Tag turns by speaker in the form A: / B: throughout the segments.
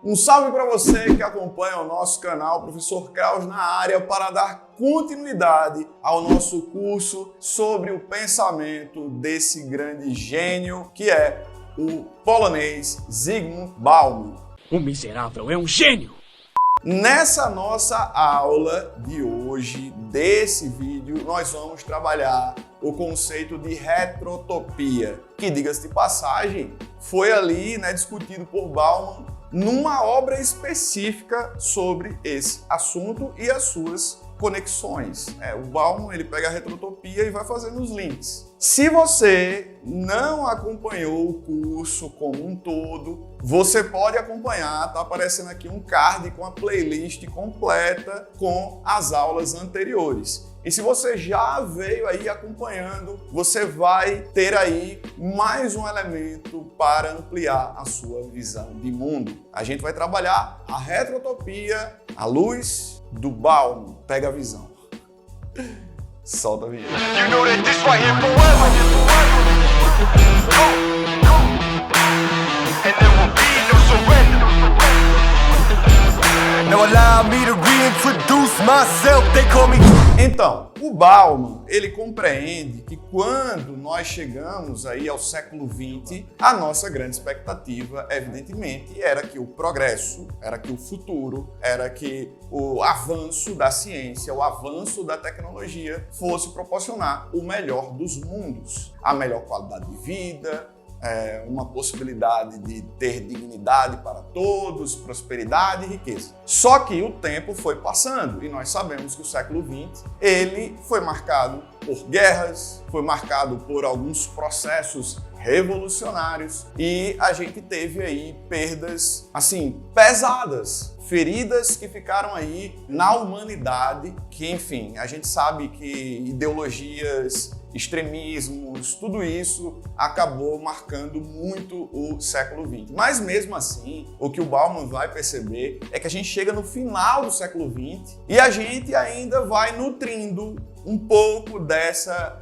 A: Um salve para você que acompanha o nosso canal Professor Kraus na área para dar continuidade ao nosso curso sobre o pensamento desse grande gênio que é o polonês Zygmunt Bauman.
B: O miserável é um gênio!
A: Nessa nossa aula de hoje, desse vídeo, nós vamos trabalhar o conceito de retrotopia, que, diga-se de passagem, foi ali discutido por Bauman numa obra específica sobre esse assunto e as suas conexões. O Bauman ele pega a retrotopia e vai fazendo os links. Se você não acompanhou o curso como um todo, você pode acompanhar, tá aparecendo aqui um card com a playlist completa com as aulas anteriores. E se você já veio aí acompanhando, você vai ter aí mais um elemento para ampliar a sua visão de mundo. A gente vai trabalhar a retrotopia à luz do Bauman. Pega a visão. Solta a vinheta.
C: You know that this right here forever. And there will be no surrender. Now allow me to reintroduce myself. They call me.
A: Então, o Bauman, ele compreende que quando nós chegamos aí ao século XX, a nossa grande expectativa, evidentemente, era que o progresso, era que o futuro, era que o avanço da ciência, o avanço da tecnologia fosse proporcionar o melhor dos mundos, a melhor qualidade de vida, uma possibilidade de ter dignidade para todos, prosperidade e riqueza. Só que o tempo foi passando e nós sabemos que o século XX ele foi marcado por guerras, foi marcado por alguns processos revolucionários e a gente teve aí perdas assim pesadas, feridas que ficaram aí na humanidade, que enfim, a gente sabe que ideologias, extremismos, tudo isso acabou marcando muito o século XX. Mas mesmo assim, o que o Bauman vai perceber é que a gente chega no final do século XX e a gente ainda vai nutrindo um pouco dessa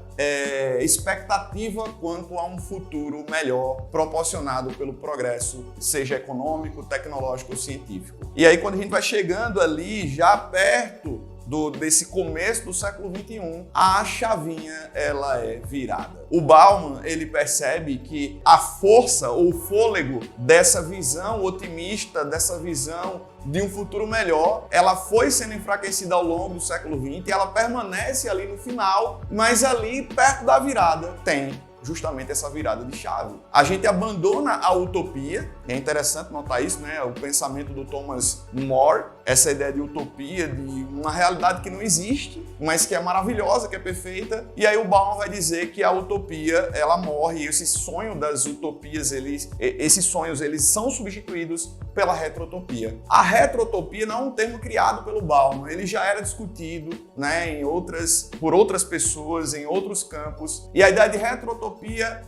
A: expectativa quanto a um futuro melhor proporcionado pelo progresso, seja econômico, tecnológico ou científico. E aí quando a gente vai chegando ali já perto desse começo do século XXI, a chavinha ela é virada. O Bauman ele percebe que a força ou o fôlego dessa visão otimista, dessa visão de um futuro melhor, ela foi sendo enfraquecida ao longo do século XX e ela permanece ali no final, mas ali perto da virada tem justamente essa virada de chave. A gente abandona a utopia, e é interessante notar isso, o pensamento do Thomas More, essa ideia de utopia, de uma realidade que não existe, mas que é maravilhosa, que é perfeita, e aí o Bauman vai dizer que a utopia, ela morre, e esse sonho das utopias, esses sonhos, eles são substituídos pela retrotopia. A retrotopia não é um termo criado pelo Bauman, ele já era discutido por outras pessoas, em outros campos, e a ideia de retrotopia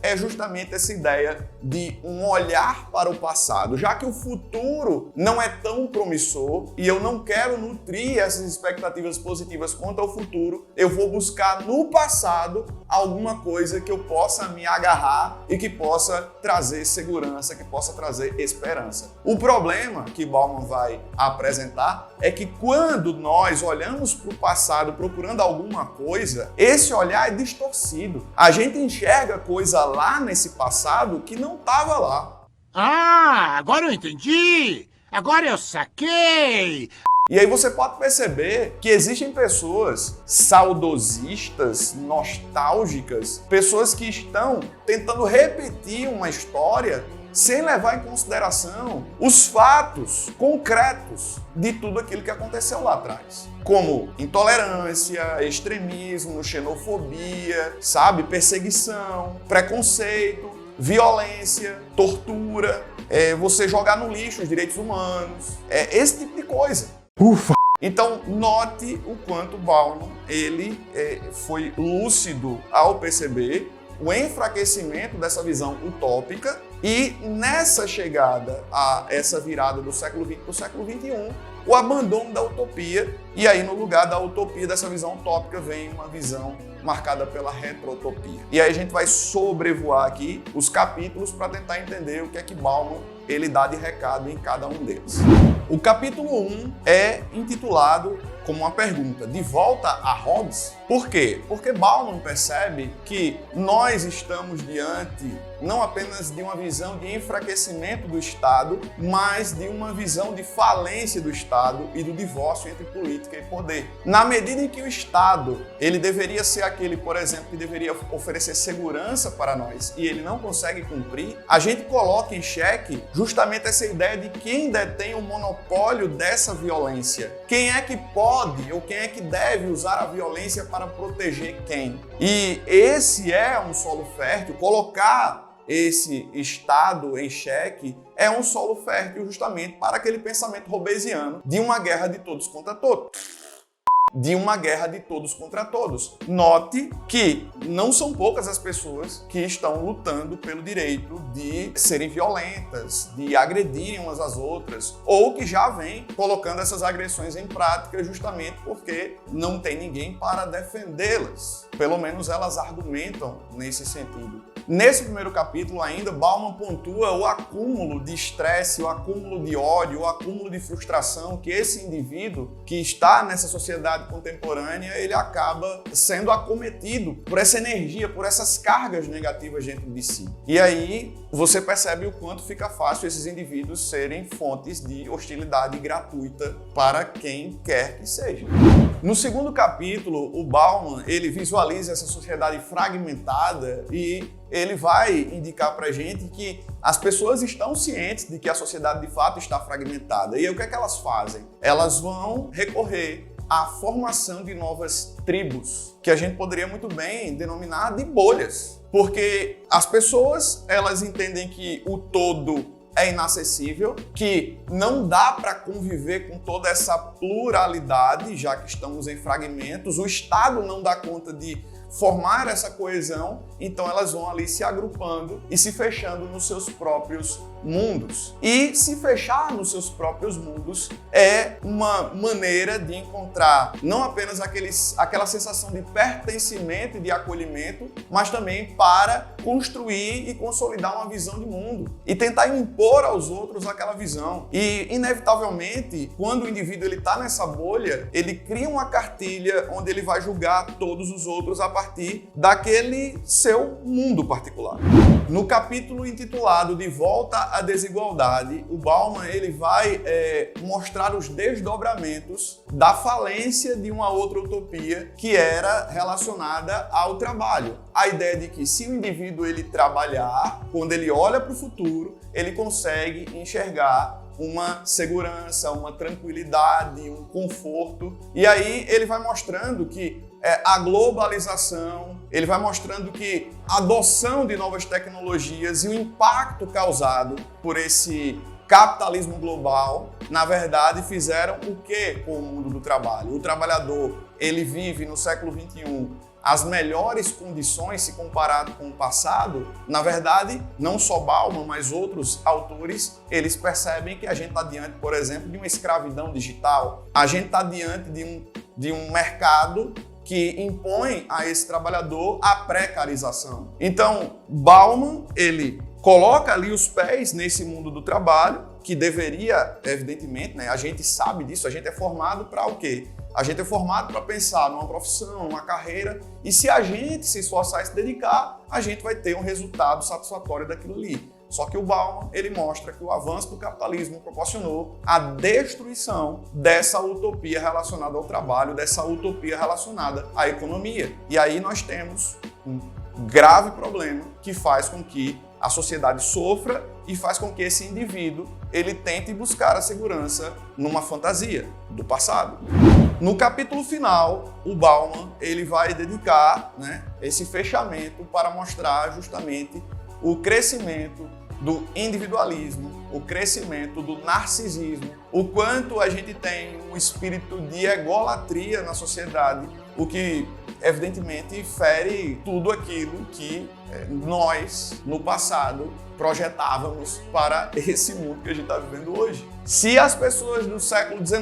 A: é justamente essa ideia de um olhar para o passado, já que o futuro não é tão promissor e eu não quero nutrir essas expectativas positivas quanto ao futuro, eu vou buscar no passado alguma coisa que eu possa me agarrar e que possa trazer segurança, que possa trazer esperança. O problema que Bauman vai apresentar é que quando nós olhamos para o passado procurando alguma coisa, esse olhar é distorcido. A gente enxerga coisa lá nesse passado que não estava lá.
B: Ah, agora eu entendi! Agora eu saquei!
A: E aí você pode perceber que existem pessoas saudosistas, nostálgicas, pessoas que estão tentando repetir uma história sem levar em consideração os fatos concretos de tudo aquilo que aconteceu lá atrás. Como intolerância, extremismo, xenofobia, perseguição, preconceito, violência, tortura, você jogar no lixo os direitos humanos, esse tipo de coisa.
D: Ufa!
A: Então, note o quanto Bauman ele foi lúcido ao perceber o enfraquecimento dessa visão utópica e nessa chegada a essa virada do século XX para o século XXI, o abandono da utopia e aí no lugar da utopia, dessa visão utópica, vem uma visão marcada pela retrotopia. E aí a gente vai sobrevoar aqui os capítulos para tentar entender o que é que Bauman ele dá de recado em cada um deles. O capítulo 1 é intitulado como uma pergunta, de volta a Hobbes? Por quê? Porque Bauman percebe que nós estamos diante não apenas de uma visão de enfraquecimento do Estado, mas de uma visão de falência do Estado e do divórcio entre política e poder. Na medida em que o Estado, ele deveria ser aquele, por exemplo, que deveria oferecer segurança para nós e ele não consegue cumprir, a gente coloca em xeque justamente essa ideia de quem detém o monopólio dessa violência. Quem é que pode ou quem é que deve usar a violência para proteger quem? E esse é um solo fértil. Colocar esse Estado em xeque é um solo fértil justamente para aquele pensamento hobbesiano de uma guerra de todos contra todos. De uma guerra de todos contra todos. Note que não são poucas as pessoas que estão lutando pelo direito de serem violentas, de agredirem umas às outras, ou que já vêm colocando essas agressões em prática justamente porque não tem ninguém para defendê-las. Pelo menos elas argumentam nesse sentido. Nesse primeiro capítulo ainda, Bauman pontua o acúmulo de estresse, o acúmulo de ódio, o acúmulo de frustração que esse indivíduo que está nessa sociedade contemporânea, ele acaba sendo acometido por essa energia, por essas cargas negativas dentro de si. E aí você percebe o quanto fica fácil esses indivíduos serem fontes de hostilidade gratuita para quem quer que seja. No segundo capítulo, o Bauman, ele visualiza essa sociedade fragmentada e ele vai indicar pra gente que as pessoas estão cientes de que a sociedade de fato está fragmentada. E aí o que é que elas fazem? Elas vão recorrer à formação de novas tribos, que a gente poderia muito bem denominar de bolhas. Porque as pessoas, elas entendem que o todo é inacessível, que não dá para conviver com toda essa pluralidade, já que estamos em fragmentos, o Estado não dá conta de formar essa coesão, então elas vão ali se agrupando e se fechando nos seus próprios mundos. E se fechar nos seus próprios mundos é uma maneira de encontrar não apenas aquela sensação de pertencimento e de acolhimento, mas também para construir e consolidar uma visão de mundo e tentar impor aos outros aquela visão. E, inevitavelmente, quando o indivíduo está nessa bolha, ele cria uma cartilha onde ele vai julgar todos os outros a partir daquele seu mundo particular. No capítulo intitulado De Volta à Desigualdade, o Bauman ele vai mostrar os desdobramentos da falência de uma outra utopia que era relacionada ao trabalho. A ideia de que se o indivíduo ele trabalhar, quando ele olha para o futuro, ele consegue enxergar uma segurança, uma tranquilidade, um conforto. E aí ele vai mostrando que a globalização, ele vai mostrando que a adoção de novas tecnologias e o impacto causado por esse capitalismo global, na verdade, fizeram o que com o mundo do trabalho? O trabalhador, ele vive no século XXI as melhores condições se comparado com o passado. Na verdade, não só Bauman, mas outros autores, eles percebem que a gente está diante, por exemplo, de uma escravidão digital. A gente está diante de um mercado que impõe a esse trabalhador a precarização. Então, Bauman, ele coloca ali os pés nesse mundo do trabalho, que deveria, evidentemente, né, a gente sabe disso, a gente é formado para o quê? A gente é formado para pensar numa profissão, numa carreira, e se a gente se esforçar e se dedicar, a gente vai ter um resultado satisfatório daquilo ali. Só que o Bauman, ele mostra que o avanço do capitalismo proporcionou a destruição dessa utopia relacionada ao trabalho, dessa utopia relacionada à economia. E aí nós temos um grave problema que faz com que a sociedade sofra e faz com que esse indivíduo ele tente buscar a segurança numa fantasia do passado. No capítulo final, o Bauman ele vai dedicar, esse fechamento para mostrar justamente o crescimento do individualismo, o crescimento do narcisismo, o quanto a gente tem um espírito de egolatria na sociedade, o que evidentemente fere tudo aquilo que nós, no passado, projetávamos para esse mundo que a gente está vivendo hoje. Se as pessoas do século XIX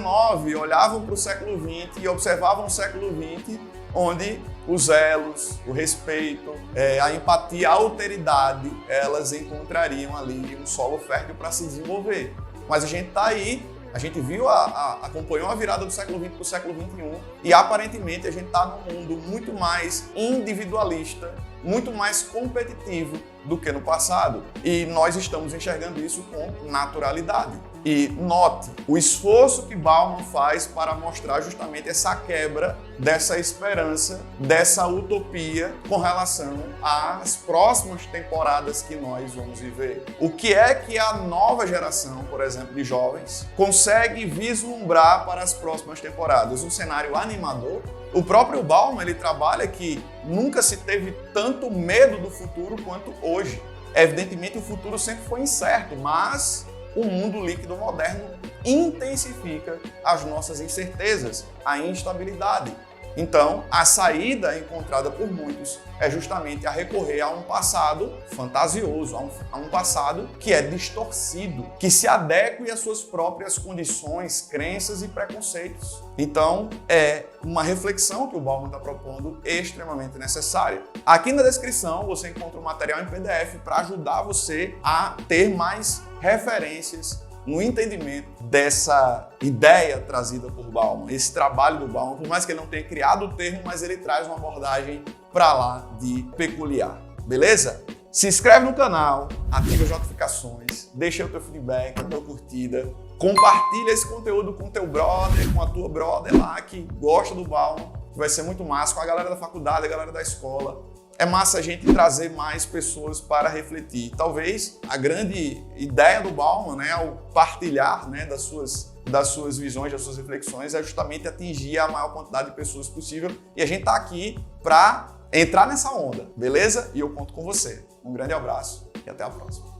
A: olhavam para o século XX e observavam o século XX, onde os elos, o respeito, a empatia, a alteridade, elas encontrariam ali um solo fértil para se desenvolver. Mas a gente está aí, a gente viu, acompanhou a virada do século XX para o século XXI e aparentemente a gente está num mundo muito mais individualista, muito mais competitivo do que no passado. E nós estamos enxergando isso com naturalidade. E note o esforço que Bauman faz para mostrar justamente essa quebra dessa esperança, dessa utopia com relação às próximas temporadas que nós vamos viver. O que é que a nova geração, por exemplo, de jovens, consegue vislumbrar para as próximas temporadas? Um cenário animador? O próprio Bauman, ele trabalha que nunca se teve tanto medo do futuro quanto hoje. Evidentemente, o futuro sempre foi incerto, mas o mundo líquido moderno intensifica as nossas incertezas, a instabilidade. Então, a saída encontrada por muitos é justamente a recorrer a um passado fantasioso, a um passado que é distorcido, que se adeque às suas próprias condições, crenças e preconceitos. Então, é uma reflexão que o Bauman está propondo extremamente necessária. Aqui na descrição você encontra um material em PDF para ajudar você a ter mais referências no entendimento dessa ideia trazida por Bauman, esse trabalho do Bauman, por mais que ele não tenha criado o termo, mas ele traz uma abordagem para lá de peculiar, beleza? Se inscreve no canal, ativa as notificações, deixa o teu feedback, a tua curtida, compartilha esse conteúdo com teu brother, com a tua brother lá que gosta do Bauman, que vai ser muito massa, com a galera da faculdade, a galera da escola. É massa a gente trazer mais pessoas para refletir. Talvez a grande ideia do Bauman, né, ao partilhar, né, das suas visões, das suas reflexões, é justamente atingir a maior quantidade de pessoas possível. E a gente está aqui para entrar nessa onda, beleza? E eu conto com você. Um grande abraço e até a próxima.